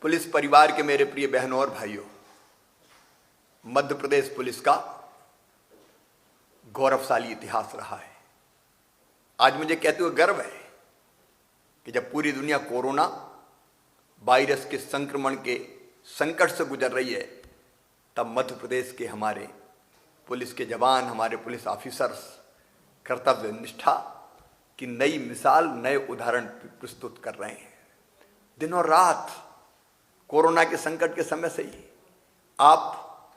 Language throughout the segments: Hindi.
पुलिस परिवार के मेरे प्रिय बहनों और भाइयों, मध्य प्रदेश पुलिस का गौरवशाली इतिहास रहा है। आज मुझे कहते हुए गर्व है कि जब पूरी दुनिया कोरोना वायरस के संक्रमण के संकट से गुजर रही है, तब मध्य प्रदेश के हमारे पुलिस के जवान, हमारे पुलिस ऑफिसर्स कर्तव्य निष्ठा की नई मिसाल, नए उदाहरण प्रस्तुत कर रहे हैं। दिन और रात कोरोना के संकट के समय से ही आप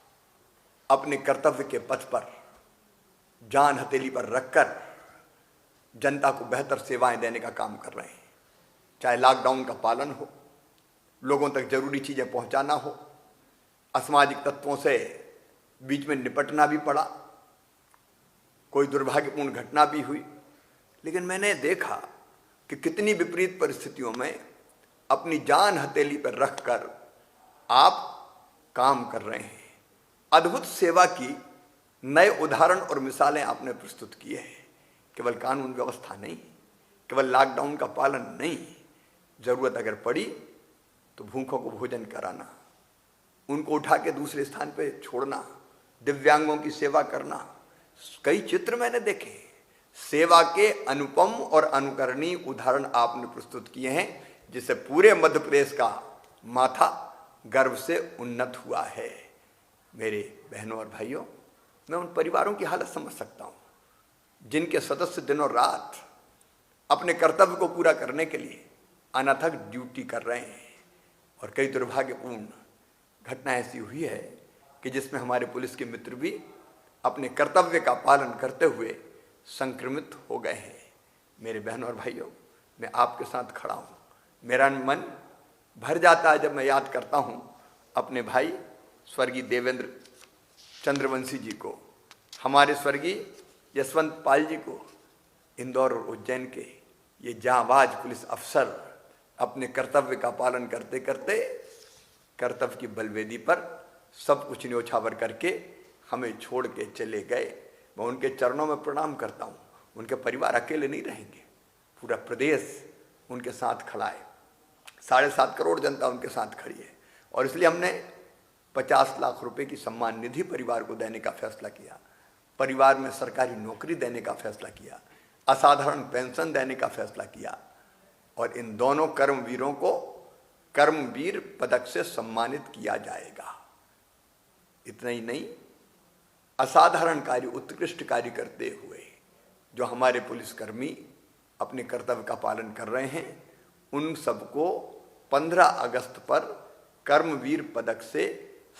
अपने कर्तव्य के पथ पर जान हथेली पर रखकर जनता को बेहतर सेवाएं देने का काम कर रहे हैं। चाहे लॉकडाउन का पालन हो, लोगों तक जरूरी चीजें पहुंचाना हो, असामाजिक तत्वों से बीच में निपटना भी पड़ा, कोई दुर्भाग्यपूर्ण घटना भी हुई, लेकिन मैंने देखा कि कितनी विपरीत परिस्थितियों में अपनी जान हथेली पर रखकर आप काम कर रहे हैं। अद्भुत सेवा की नए उदाहरण और मिसालें आपने प्रस्तुत किए हैं। केवल कानून व्यवस्था नहीं, केवल लॉकडाउन का पालन नहीं, जरूरत अगर पड़ी तो भूखों को भोजन कराना, उनको उठा के दूसरे स्थान पे छोड़ना, दिव्यांगों की सेवा करना। कई चित्र मैंने देखे, सेवा के अनुपम और अनुकरणीय उदाहरण आपने प्रस्तुत किए हैं, जिससे पूरे मध्य प्रदेश का माथा गर्व से उन्नत हुआ है। मेरे बहनों और भाइयों, मैं उन परिवारों की हालत समझ सकता हूं जिनके सदस्य दिनों रात अपने कर्तव्य को पूरा करने के लिए अनथक ड्यूटी कर रहे हैं। और कई दुर्भाग्यपूर्ण घटना ऐसी हुई है कि जिसमें हमारे पुलिस के मित्र भी अपने कर्तव्य का पालन करते हुए संक्रमित हो गए हैं। मेरे बहनों और भाइयों, मैं आपके साथ खड़ा हूं। मेरा मन भर जाता है जब मैं याद करता हूं अपने भाई स्वर्गीय देवेंद्र चंद्रवंशी जी को, हमारे स्वर्गीय यशवंत पाल जी को। इंदौर और उज्जैन के ये जांबाज पुलिस अफसर अपने कर्तव्य का पालन करते करते कर्तव्य की बलवेदी पर सब कुछ न्योछावर करके हमें छोड़ के चले गए। मैं उनके चरणों में प्रणाम करता हूँ। उनके परिवार अकेले नहीं रहेंगे, पूरा प्रदेश उनके साथ खड़ा है, 7.5 करोड़ जनता उनके साथ खड़ी है। और इसलिए हमने 50 लाख रुपए की सम्मान निधि परिवार को देने का फैसला किया, परिवार में सरकारी नौकरी देने का फैसला किया, असाधारण पेंशन देने का फैसला किया, और इन दोनों कर्मवीरों को कर्मवीर पदक से सम्मानित किया जाएगा। इतना ही नहीं, असाधारण कार्य, उत्कृष्ट कार्य करते हुए जो हमारे पुलिसकर्मी अपने कर्तव्य का पालन कर रहे हैं, उन सबको 15 अगस्त पर कर्मवीर पदक से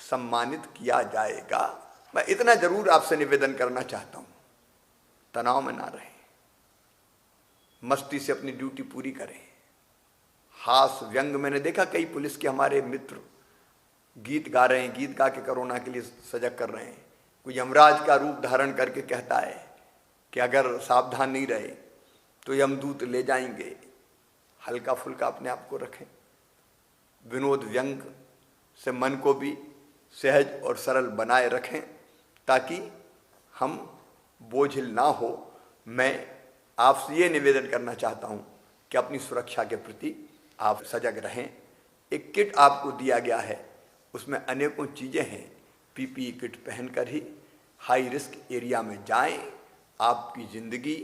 सम्मानित किया जाएगा। मैं इतना जरूर आपसे निवेदन करना चाहता हूं, तनाव में ना रहें, मस्ती से अपनी ड्यूटी पूरी करें। हास व्यंग, मैंने देखा कई पुलिस के हमारे मित्र गीत गा रहे हैं, गीत गा के कोरोना के लिए सजग कर रहे हैं। कोई यमराज का रूप धारण करके कहता है कि अगर सावधान नहीं रहे तो यमदूत ले जाएंगे। हल्का फुल्का अपने आप को रखें, विनोद व्यंग से मन को भी सहज और सरल बनाए रखें, ताकि हम बोझिल ना हो। मैं आपसे ये निवेदन करना चाहता हूँ कि अपनी सुरक्षा के प्रति आप सजग रहें। एक किट आपको दिया गया है, उसमें अनेकों चीज़ें हैं। पीपीई किट पहनकर ही हाई रिस्क एरिया में जाएं। आपकी ज़िंदगी,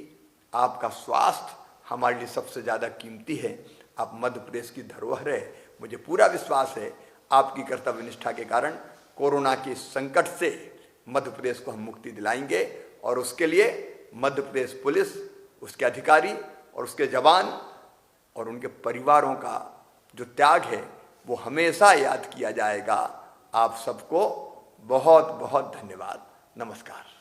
आपका स्वास्थ्य हमारे लिए सबसे ज़्यादा कीमती है। आप मध्य प्रदेश की धरोहर है। मुझे पूरा विश्वास है आपकी कर्तव्य निष्ठा के कारण कोरोना के संकट से मध्य प्रदेश को हम मुक्ति दिलाएंगे। और उसके लिए मध्य प्रदेश पुलिस, उसके अधिकारी और उसके जवान और उनके परिवारों का जो त्याग है वो हमेशा याद किया जाएगा। आप सबको बहुत बहुत धन्यवाद। नमस्कार।